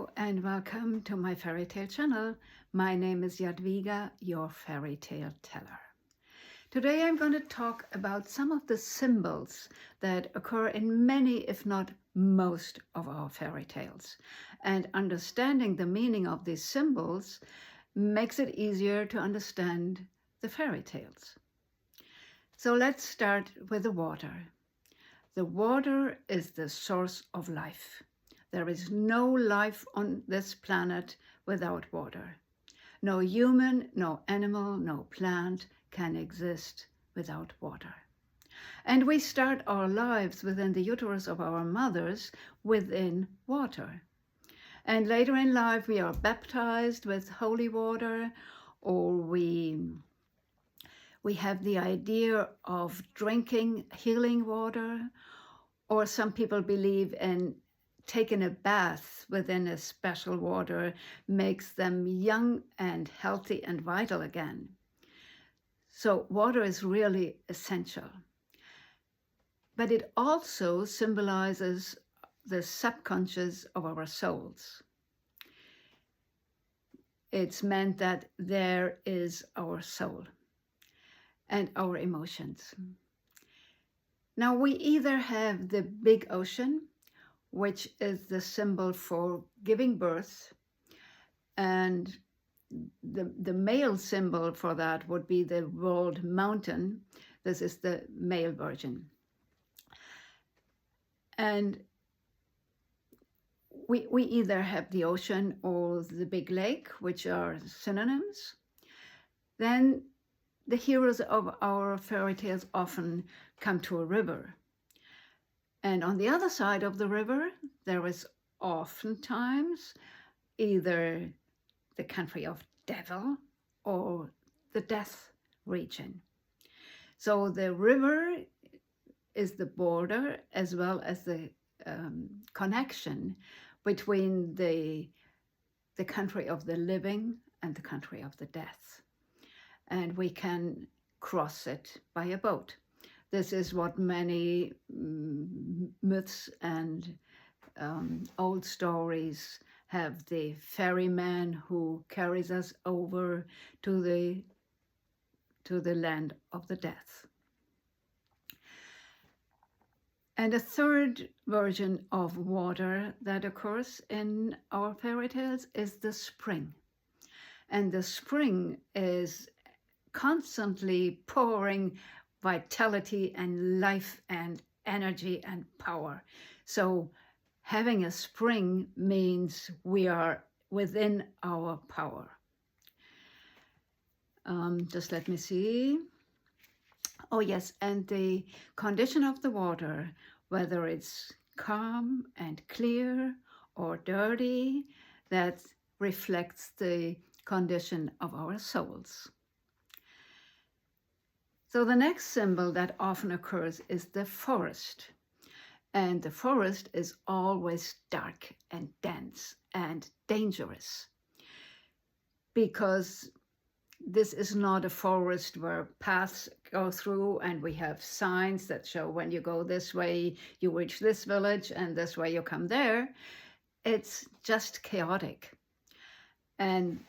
Hello and welcome to my fairy tale channel. My name is Jadwiga, your fairy tale teller. Today I'm going to talk about some of the symbols that occur in many, if not most, of our fairy tales. And understanding the meaning of these symbols makes it easier to understand the fairy tales. So let's start with the water. The water is the source of life. There is no life on this planet without water. No human, no animal, no plant can exist without water. And we start our lives within the uterus of our mothers within water. And later in life we are baptized with holy water, or we have the idea of drinking healing water, or some people believe in taking a bath within a special water makes them young and healthy and vital again. So water is really essential. But it also symbolizes the subconscious of our souls. It's meant that there is our soul and our emotions. Now we either have the big ocean, which is the symbol for giving birth, and the male symbol for that would be the world mountain. This is the male version. And we either have the ocean or the big lake, which are synonyms. Then the heroes of our fairy tales often come to a river. And on the other side of the river, there is oftentimes either the country of devil or the death region. So the river is the border as well as the connection between the country of the living and the country of the death. And we can cross it by a boat. This is what many myths and old stories have, the ferryman who carries us over to the land of the death. And a third version of water that occurs in our fairy tales is the spring. And the spring is constantly pouring vitality and life and energy and power. So having a spring means we are within our power. Just let me see. Oh yes, and the condition of the water, whether it's calm and clear or dirty, that reflects the condition of our souls. So the next symbol that often occurs is the forest. And the forest is always dark and dense and dangerous, because this is not a forest where paths go through and we have signs that show when you go this way, you reach this village, and this way you come there. It's just chaotic. And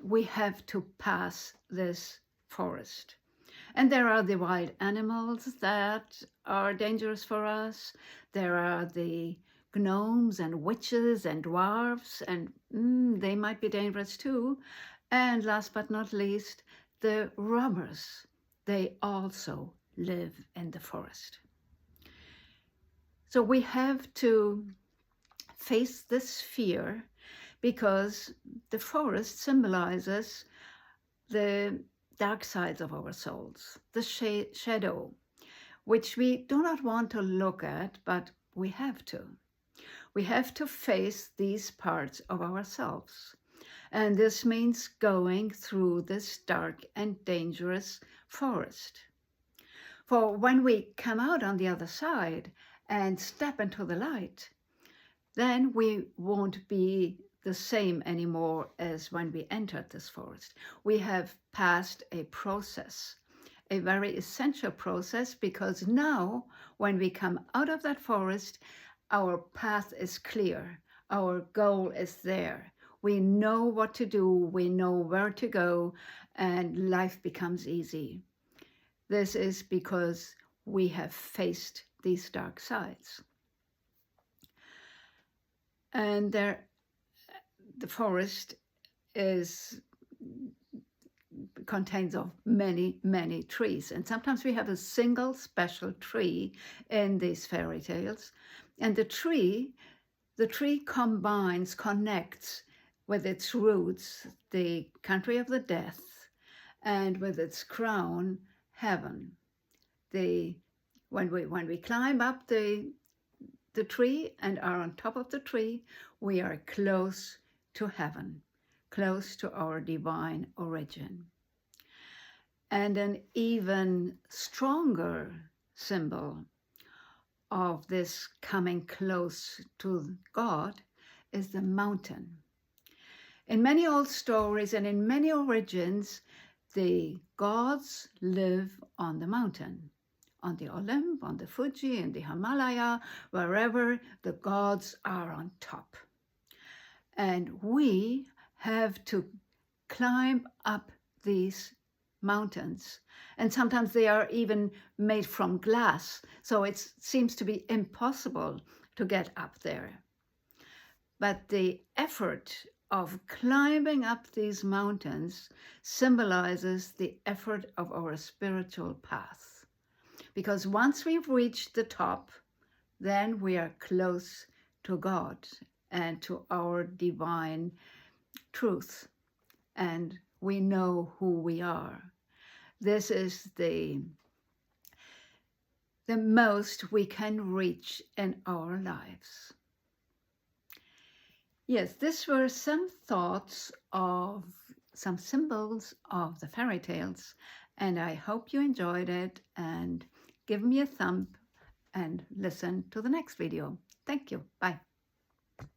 we have to pass this forest. And there are the wild animals that are dangerous for us. There are the gnomes and witches and dwarves, and they might be dangerous too. And last but not least, the robbers. They also live in the forest. So we have to face this fear, because the forest symbolizes the dark sides of our souls, the shadow, which we do not want to look at, but we have to. We have to face these parts of ourselves. And this means going through this dark and dangerous forest. For when we come out on the other side and step into the light, then we won't be the same anymore as when we entered this forest. We have passed a process, a very essential process, because now when we come out of that forest, our path is clear, Our goal is there. We know what to do, we know where to go, and life becomes easy. This is because we have faced these dark sides. And the forest contains of many, many trees. And sometimes we have a single special tree in these fairy tales. And the tree connects with its roots, the country of the death, and with its crown, heaven. When we climb up the tree and are on top of the tree, we are close to heaven, close to our divine origin. And an even stronger symbol of this coming close to God is the mountain. In many old stories and in many origins, the gods live on the mountain, on the Olymp, on the Fuji, in the Himalaya, wherever the gods are on top. And we have to climb up these mountains. And sometimes they are even made from glass, so it seems to be impossible to get up there. But the effort of climbing up these mountains symbolizes the effort of our spiritual path. Because once we've reached the top, then we are close to God and to our divine truth, and we know who we are. This is the most we can reach in our lives. Yes, these were some thoughts of some symbols of the fairy tales, and I hope you enjoyed it, and give me a thumb and listen to the next video. Thank you. Bye.